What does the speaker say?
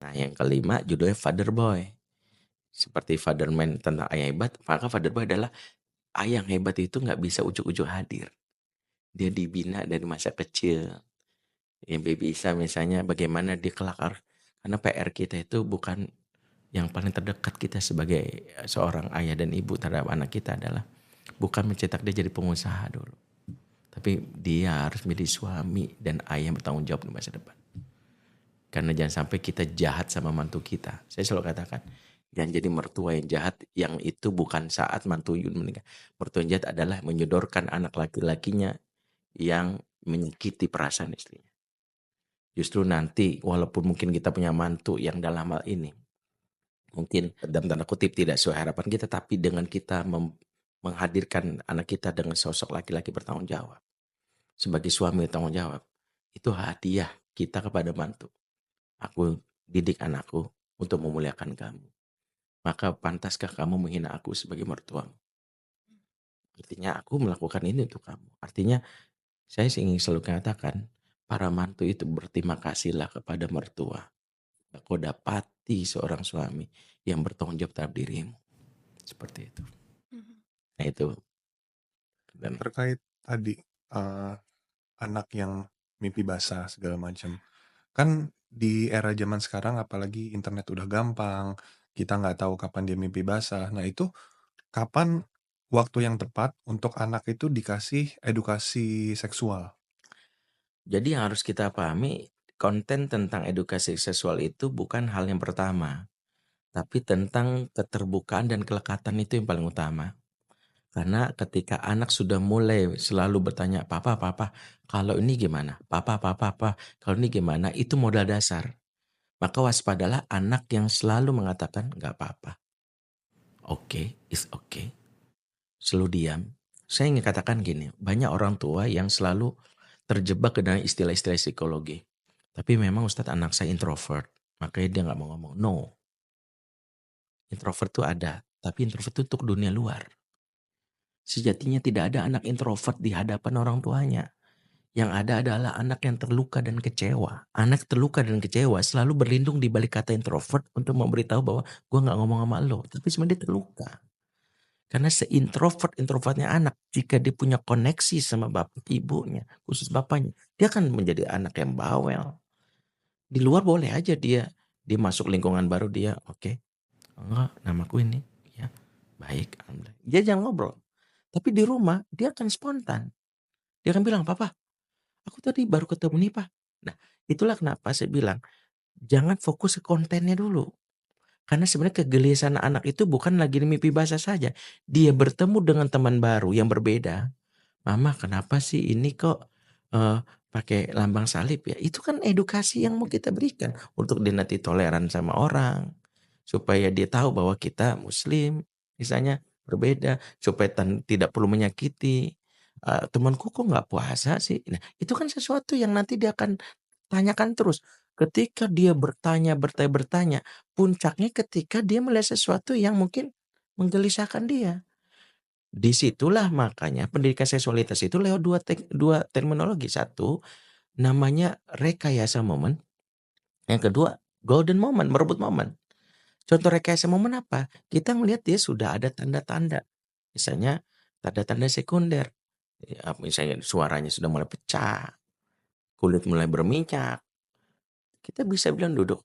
Nah, yang kelima judulnya Father Boy. Seperti Father Man tentang ayah hebat, maka Father Boy adalah ayah yang hebat itu nggak bisa ujuk-ujuk hadir. Dia dibina dari masa kecil. Yang bisa misalnya bagaimana dia kelak karena PR kita itu bukan yang paling terdekat kita sebagai seorang ayah dan ibu terhadap anak kita adalah bukan mencetak dia jadi pengusaha dulu. Tapi dia harus menjadi suami dan ayah yang bertanggung jawab di masa depan. Karena jangan sampai kita jahat sama mantu kita. Saya selalu katakan, jangan jadi mertua yang jahat, yang itu bukan saat mantu menikah. Mertua yang jahat adalah menyodorkan anak laki-lakinya yang menyakiti perasaan istrinya. Justru nanti, walaupun mungkin kita punya mantu yang dalam hal ini, mungkin dalam tanda kutip tidak sesuai harapan kita, tapi dengan kita menghadirkan anak kita dengan sosok laki-laki bertanggung jawab, sebagai suami bertanggung jawab, itu hadiah kita kepada mantu. Aku didik anakku untuk memuliakan kamu. Maka pantaskah kamu menghina aku sebagai mertuamu? Artinya aku melakukan ini untuk kamu. Artinya saya ingin selalu katakan, para mantu itu berterima kasihlah kepada mertua. Kau dapati seorang suami yang bertanggung jawab terhadap dirimu. Seperti itu. Nah itu. Dan Terkait tadi anak yang mimpi basah segala macam. Kan di era zaman sekarang apalagi internet udah gampang, kita nggak tahu kapan dia mimpi basah. Nah itu kapan waktu yang tepat untuk anak itu dikasih edukasi seksual? jadi yang harus kita pahami, konten tentang edukasi seksual itu bukan hal yang pertama. Tapi tentang keterbukaan dan kelekatan itu yang paling utama. Karena ketika anak sudah mulai selalu bertanya, "Papa, papa, kalau ini gimana? Papa, papa, papa, kalau ini gimana?" Itu modal dasar. Maka waspadalah anak yang selalu mengatakan, "Nggak apa-apa. Oke, it's okay." Selalu diam. Saya ingin katakan gini, banyak orang tua yang selalu terjebak ke dalam istilah-istilah psikologi. Tapi memang Ustadz anak saya introvert, makanya dia nggak mau ngomong. No, introvert itu ada, tapi introvert itu untuk dunia luar. Sejatinya tidak ada anak introvert di hadapan orang tuanya. Yang ada adalah anak yang terluka dan kecewa. Anak terluka dan kecewa selalu berlindung di balik kata introvert untuk memberitahu bahwa gue gak ngomong sama lo. Tapi sebenarnya dia terluka. Karena seintrovert-introvertnya anak, jika dia punya koneksi sama bapak ibunya, khusus bapaknya, dia akan menjadi anak yang bawel. Di luar boleh aja dia masuk lingkungan baru dia, oke, enggak, namaku ini, ya, baik, alhamdulillah. Dia jangan ngobrol. Tapi di rumah dia akan spontan. Dia akan bilang, "Papa, aku tadi baru ketemu nih, Pak." Nah, itulah kenapa saya bilang, jangan fokus ke kontennya dulu. Karena sebenarnya kegelisahan anak itu bukan lagi di mimpi basah saja. Dia bertemu dengan teman baru yang berbeda. "Mama, kenapa sih ini kok pakai lambang salib ya?" Itu kan edukasi yang mau kita berikan untuk dia nanti toleran sama orang. Supaya dia tahu bahwa kita muslim, misalnya berbeda, supaya tidak perlu menyakiti. "Temanku kok nggak puasa sih?" Nah, itu kan sesuatu yang nanti dia akan tanyakan terus. Ketika dia bertanya, puncaknya ketika dia melihat sesuatu yang mungkin menggelisahkan dia. Disitulah makanya pendidikan seksualitas itu lewat dua terminologi. Satu, namanya rekayasa momen. Yang kedua, golden moment, merebut momen. Contoh rekayasa momen apa? Kita melihat dia sudah ada tanda-tanda. Misalnya tanda-tanda sekunder. Ya, misalnya suaranya sudah mulai pecah, kulit mulai berminyak. Kita bisa bilang, "Duduk,